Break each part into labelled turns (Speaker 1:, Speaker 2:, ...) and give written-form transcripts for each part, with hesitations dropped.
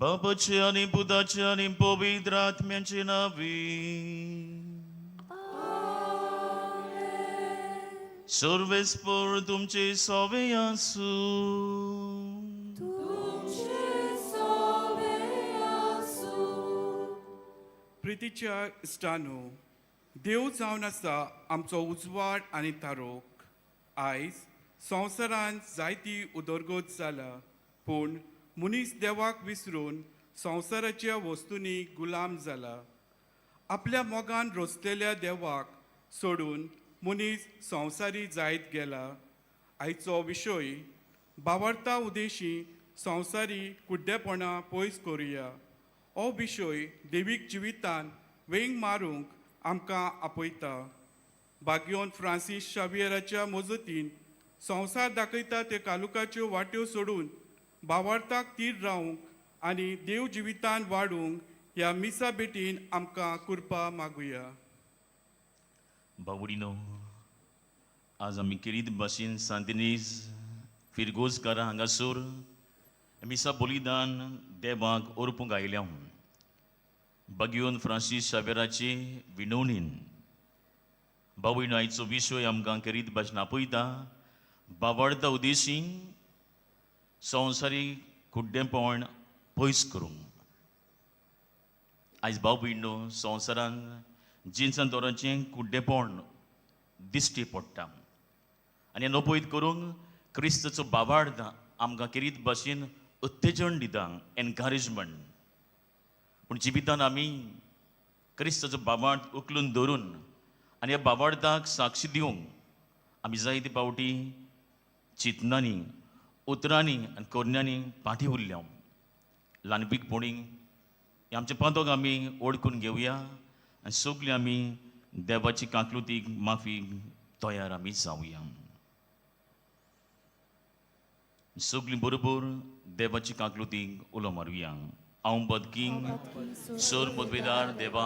Speaker 1: बापाचे आणि पुताचे आणि पवित्र आत्म्याचे नावी. सर्वेस्पर तुमचे सवे आसू.
Speaker 2: प्रितीच्या इश्टानो, देव जावन आसा आमचो उजवाड आनी तारोक. आयज संवसारांत जायती उदरगत जाला, पूण मनीस देवाक विसरून संवसाराच्या वस्तूंनी गुलाम जाला. आपल्या मोगान रचलेल्या देवाक सोडून मनीस संवसारी जायत गेला. आयचो विशय भावार्था उदेशी संवसारी कुड्डेपणां पयस करुया. हो विशय देवीक जिवितान वेंग मारूंक आमकां आपयता. बागयोन फ्रांसीस शावियराच्या मजतीन संवसार दाखयता ते कालुकाच्यो वाट्यो सोडून भावार्थाक तीर रावंक आनी देव जिवितान वाडूंक ह्या मिसा बेटीन आमकां कृपा मागुया.
Speaker 1: बावडीनो, आज आमी किरीत भाशेन सांतिनेज फिरगोजकारां हांगासर मिसा बलिदान देवाक ओरपूंक आयल्या. बागयोन फ्रांसीस शावेराचे विणवणीन बावडीनो, आयचो विशय आमकां किरीत भाशेन आपयता भावार्था उदेशी संवसारी कुड्डेपण पयस करूंक. आयज भाव भयणो, संवसारांत जिन्सां तोरांचें कुड्डेपण दिश्टी पडटा आनी हें नपयत करूंक क्रिस्ताचो भावार्थ आमकां किरीत भाशेन उत्तेजन दिता, एनकरेजमेंट. पूण जिवितान आमी क्रिस्ताचो भावार्थ उखलून धरून आनी ह्या भावार्थाक साक्ष दिवंक आमी जायते फावटी चिंतनांनी, उतरांनी आनी करण्यांनी फाटीं उरल्या. ल्हानपीकपणी हे आमचे पांतोक आमी ओळखून घेवया आनी सगळीं आमी देवाची काकलुतीक माफी तयार आमी जावया. सगळीं बरोबर देवाची काकलुतीक उलो मारुया. हांव बदकींग सर पदवेदार देवा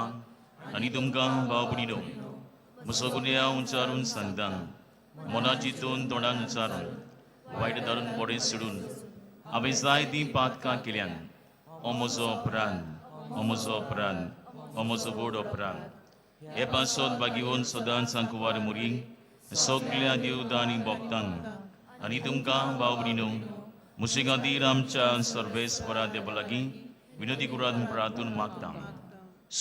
Speaker 1: आनी तुमकां भाव भयणीनो, म्हजो गुन्हे हांव उच्चारून सांगता. मनात चिंतून तोंडान उच्चारून वायट धरून बरें सोडून हांवें जायतीं पातकां केल्यान. हो म्हजो अपराध, हो म्हजो अपराध, हो म्हजो व्हड अपराध. हे पासत बागयोन सदांच सांकुवार मुरी सगळ्या देवतां आनी भक्तांक आनी तुमकां भाव भयणीनो, म्हजे खातीर आमच्या सर्वेस्परा देवा लागीं विनंती करात प्रार्थून मागता.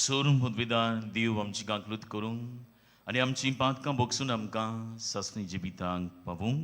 Speaker 1: सर पदवेदार देव आमची काकलूत करूंक आनी आमची पातकां भोगसून आमकां ससणी जिवितांक पावूंक.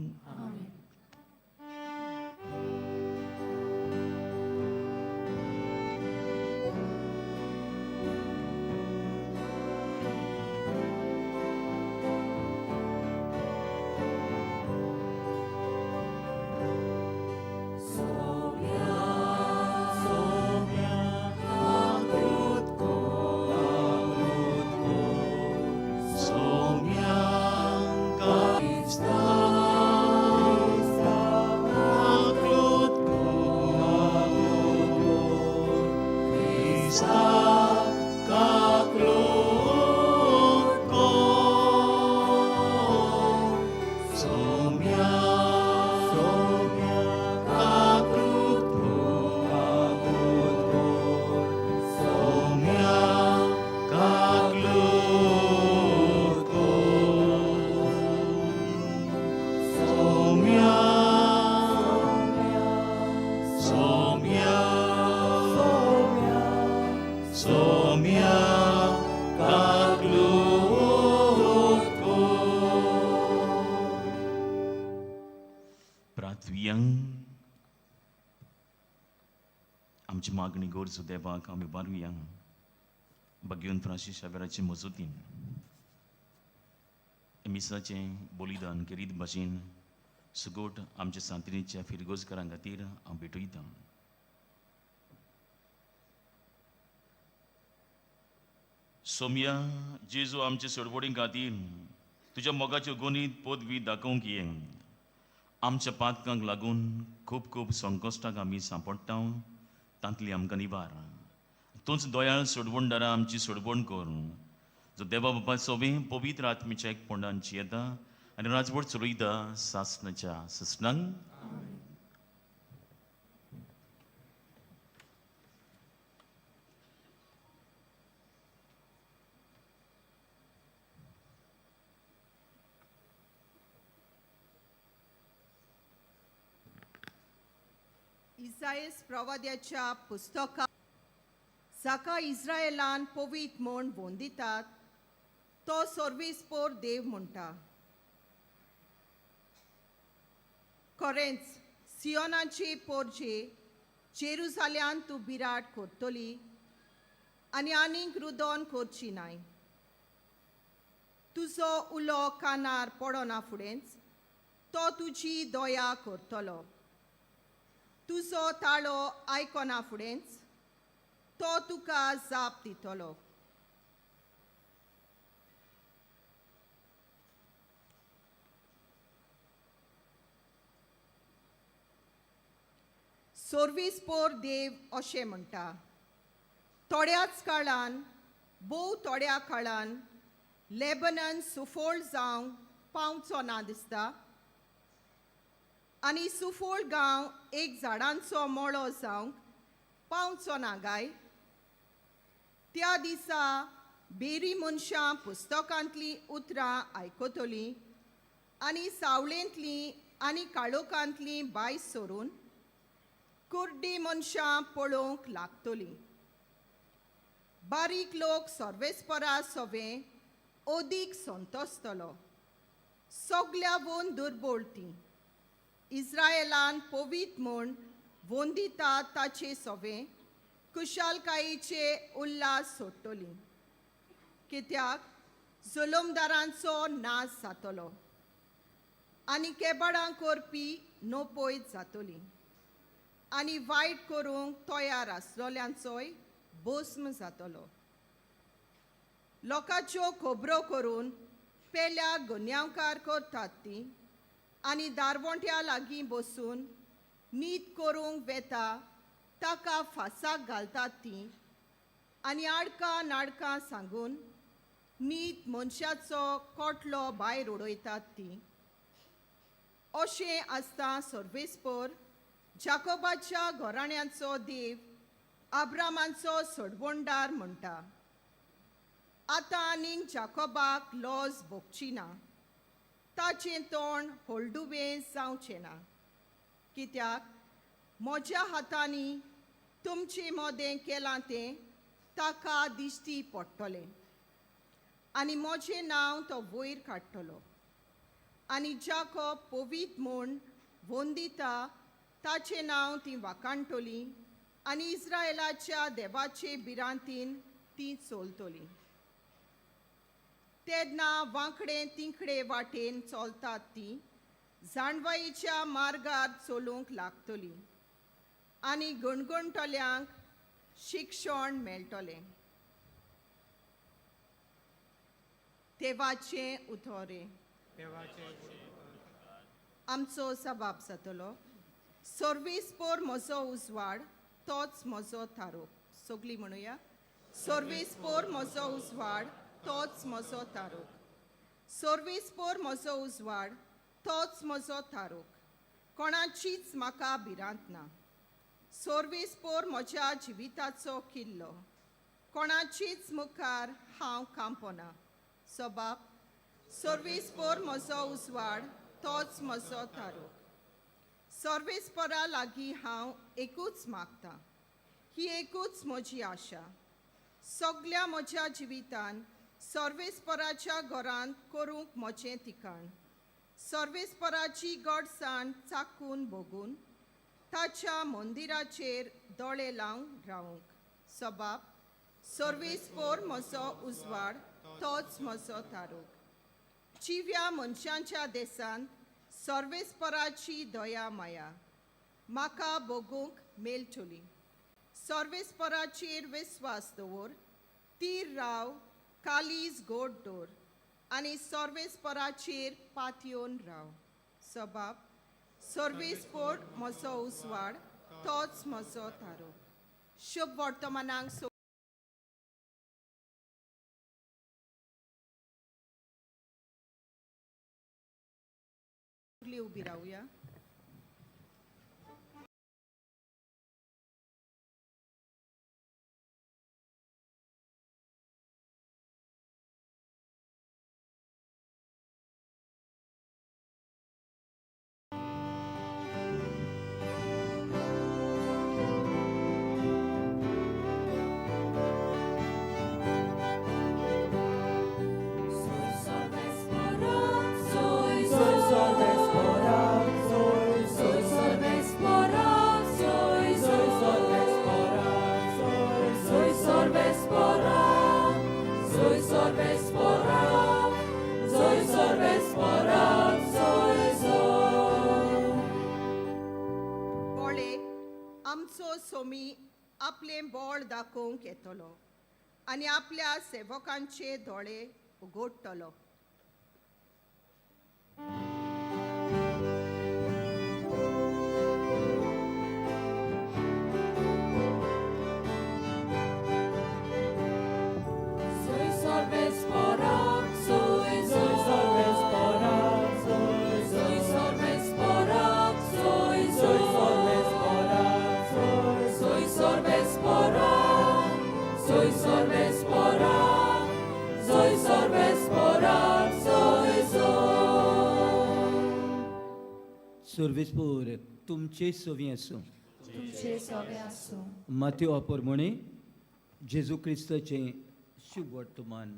Speaker 1: आमची मागणी गरजो देवाक आमी बारुया. बागयोन फ्रांसीस शावेराचे मजतीन मिसाचें बलिदान किरीत भाशेन सुगोट आमच्या सांतिनेच्या फिरगोजकारां खातीर हांव भेटयतां. सोम्या, जेजू आमचे सोडवणी खातीर तुज्या मोगाच्यो गोनीत पदवी दाखोवंक ये. आमच्या पातकांक लागून खूब खूब संकश्टाक आमी सांपडटा, तांतली आमकां निवार. तूंच दोयाळ सोडवणदारा आमची सोडवण कर. जो देवा बापा सवें पवित्र आत्मेच्या एकपणांत येता आनी राजवट चलयता सासणाच्या ससणांक.
Speaker 3: इसायस प्रवाद्याच्या पुस्तकात जाका इस्रायेलान पवित म्हूण वंदितात तो सर्वेस्पोर देव म्हणटा. खरेंच सियोनाचे पोरजे जेरुसाल्यान तूं बिराट करतली आनी आनीक रुदोन करची नाय. तुजो उलो कानार पडना फुडेंच तो तुजी दया करतलो. तुजो ताळो आयकना फुडेंच तो तुका जाप दितलो. सर्वेस्पोर देव अशें म्हणटा. थोड्याच काळान थोड्या काळान लेबनन सुफोळ जावंक पावचो ना दिसता आनी सुफोळ गांव एक झाडांचो मळो जावंक पावचो ना गाय. त्या दिसा बेरी मनशां पुस्तकांतलीं उतरां आयकतलीं आनी सावळेंतलीं आनी काळोखांतलीं भायर सरून कुर्डी मनशां पळोवंक लागतलीं. बारीक लोक सर्वेस्परा सवें ओदीक संतोसतलो. सगल्या वन दुर्बळटीं इस्रायेलान पवित म्हूण वंदिता ताचे सवें कुशालकायेचे उल्हास सोडटलीं. कित्याक जुलमदारांचो नाश जातलो आनी केबाडां करपी नोपयत जातलीं आनी वायट करूंक तयार आसलोल्यांचोय भस्म जातलो. लोकांच्यो खबरो करून पेल्या गुन्यांवकार करतात तीं आनी दारवंट्या लागीं बसून न्हीद करूंक वेता ताका फासाक घालतात तीं आनी आडकां नाडकां सांगून न्हीद मनशाचो कोटलो भायर उडयतात तीं. अशें आसता सर्वेस्पोर जाकोबाच्या घराण्यांचो देव अब्रामांचो सडवंडार म्हणटा. आतां आनीक जाकोबाक लॉस भोगची ना. ताचें तोंड होलडुवें जावचें ना. कित्याक म्हज्या हातांनी तुमचें मोदें केलां तें ताका दिश्टी पडटलें आनी म्हजें नांव तो वयर काडटलो. आनी जाकोब पवित म्हूण वंदिता ताचें नांव तीं वाखाणटलीं आनी इस्रायेलाच्या देवाचे भिरांतीन तीं चलतलीं. तेन्ना वांकडे तिंकडे वाटेन चलतात तीं जाणवायेच्या मार्गार चलूंक लागतलीं आनी गणगणटल्यांक शिक्षण मेळटलें. देवाचें उतोरें. आमचो सबाब जातलो. सर्वेस्पोर म्हजो उजवाड तोच म्हजो थारो. सगळीं म्हणुया. सर्वेस्पोर म्हजो उजवाड तोच म्हजो थारो. सर्वेस्पोर म्हजो उजवाड तोच म्हजो थारो. कोणाचीच म्हाका भिरांत ना. सर्वेस्पोर म्हज्या जिविताचो किल्लो. कोणाचीच मुखार हांव कांपना. सबाब. सर्वेस्पोर म्हजो उजवाड तोच म्हजो थारो. सर्वेस्परा लागीं हांव एकूच मागतां. ही एकूच म्हजी आशा. सगल्या म्हज्या जिवितान सर्वेस्पराच्या घरांत करूंक म्हजें ठिकाण. सर्वेस्पराची गडसाण चाखून भोगून ताच्या मंदिराचेर दोळे लावंक रावंक. सबाब. सर्वेस्पोर म्हजो उजवाड तोच म्हजो थारो. चिव्या मनशांच्या देसांत सर्वेस्पराची दया माया म्हाका भोगूंक मेळटली. सर्वेस्पराचेर विस्वास दवर. तीर राव, कालीज गोड दवर आनी सर्वेस्पराचेर पातयेवन राव. सबाब. सर्वेस्पोर म्हजो उजवाड तोच म्हजो थारो. शुभ वर्तमानांक उबी रावया. सोमी आपले बळ दाखोवंक येतलो आनी आपल्या सेवकांचे दोळे उगडटलो.
Speaker 4: Soy sorbes porak, soy sorbes porak, soy sorbes porak, soy sorbes porak, soy sorbes porak, soy sorbes porak, soy sorbes porak, soy
Speaker 5: Sorvespor, तुमचे सोवी आसूं.
Speaker 4: तुमचे सोबे आसूं.
Speaker 5: माथ्यो अपोरमणे जेजू क्रिस्ताचें शुभ वर्तमान.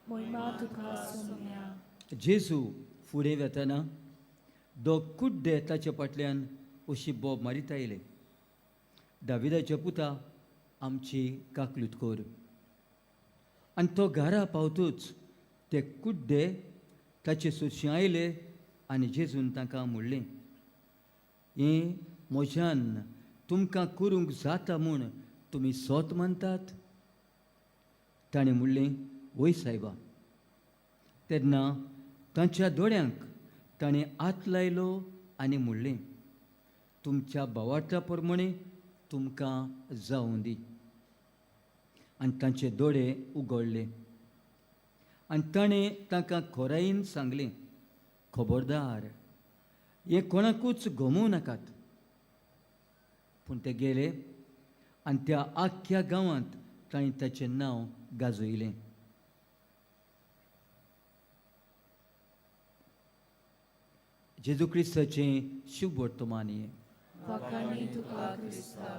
Speaker 4: मोहिमा तुका सुम्या.
Speaker 5: जेजू फुडें वतना कुड्डे ताचे फाटल्यान अशी बोब मारीत आयले. दाविदाच्या पुता आमची काकलूत कोर. आनी तो घरा पावतूच ते कुड्डे ताचे सुरशी आयले आनी जेजून तांकां म्हणलें, हें म्हज्यान तुमकां करूंक जाता म्हूण तुमी सोत मानतात? ताणें म्हणलें, वय सायबा. तेन्ना तांच्या दोळ्यांक ताणें हात लायलो आनी म्हणलें, तुमच्या भावार्था प्रमाणे तुमकां जावं दी. आनी तांचे दोळे उगडले. आनी ताणें तांकां खोरायेन सांगलें, खबरदार, हें कोणाकूच गमोव नाकात. पूण ते गेले आनी त्या आख्ख्या गांवांत ताणें ताचें नांव गाजयलें. जेजू क्रिस्ताचें शुभ वर्तमान हें.
Speaker 4: वखाणी तुका क्रिस्ता.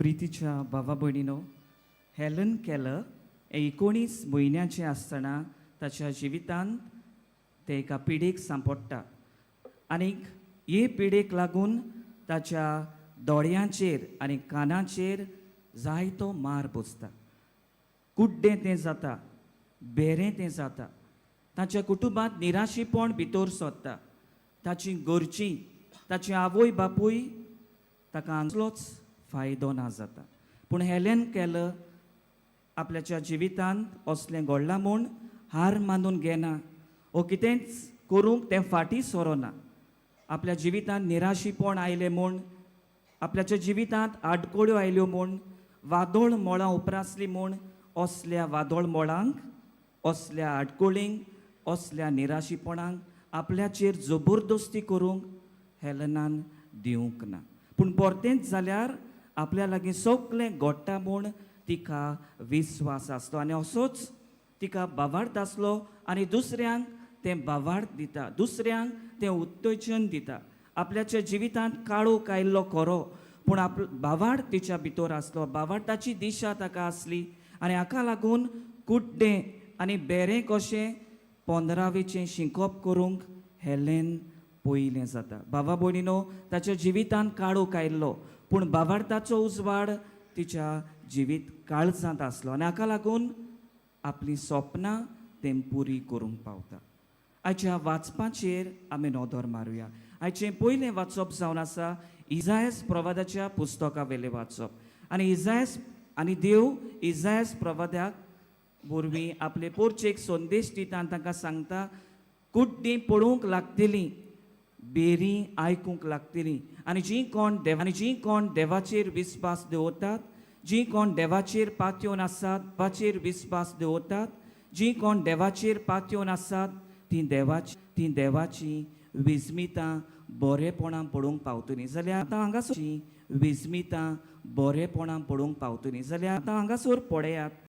Speaker 6: प्रितीच्या भावा भयणीनो, हेलन केलर हे 19 म्हयन्याचें आसतना ताच्या जिवितांत ते एका पिडेक सांपडटा. आनीक हे पिडेक लागून ताच्या दोळ्यांचेर आनी कानाचेर जायतो मार बसता. कुड्डें तें जाता, बेरें तें जाता. ताच्या कुटुंबांत निराशीपण भितर सोदता. ताची घरचीं, ताची आवय बापूय ताका असलोच फायदो ना जाता. पूण हेलेन केलर आपल्याच्या जिवितांत असलें घडलां म्हूण हार मानून घेना, वो कितेंच करूंक तें फाटीं सरोना. आपल्या जिवितांत निराशीपण आयलें म्हूण, आपल्याच्या जिवितांत आडकोळ्यो आयल्यो म्हूण, वादोळ मोळां उपरासलीं म्हूण असल्या वादोळ मोळांक, असल्या आडकोळींक, असल्या निराशीपणांक आपल्याचेर जबरदस्ती करूंक हेलनान दिवंक ना. पूण परतेंच जाल्यार आपल्या लागीं सगळें घडटा म्हूण तिका विस्वास आसलो आनी असोच तिका भावार्थ आसलो आनी दुसऱ्यांक तें भावार्थ दिता, दुसऱ्यांक तें उत्तेजन दिता. आपल्याच्या जिवितांत काळोख आयिल्लो खरो, पूण भावार्थ तिच्या भितर आसलो, भावार्थाची दिशा ताका आसली. आनी हाका लागून कुड्डें आनी बेरें कशें 15वेचें शिंकप करूंक हेलेन पयलें जाता. भावा भयणीनो, ताच्या जिवितांत काळोख आयिल्लो, पूण भावार्थाचो उजवाड तिच्या जिवीत काळजांत आसलो आनी हाका लागून आपली स्वप्नां तें पुरी करूंक पावता. आयच्या वाचपाचेर आमी नदर मारुया. आयचें पयलें वाचप जावन आसा इजायास प्रवादाच्या पुस्तका वेलें वाचप. आनी देव इजायास प्रवाद्याक वरवीं आपले पोरचेक संदेश दिता आनी तांकां सांगता, कुड्डीं पळोवंक लागतलीं, बेरीं आयकूंक लागतलीं. आनी जीं कोण देवाचेर विस्वास दवरतात, जीं कोण देवाचेर पातयेवन आसात, देवाचेर विस्वास दवरतात, जीं कोण देवाचेर पातयेवन आसात, तीं देवाची विस्मितां बरेपणां पळोवंक पावतलीं. जाल्यार आतां हांगासर विस्मितां बरेपणां पळोवंक पावतलीं. जाल्यार आतां हांगासर पळयात,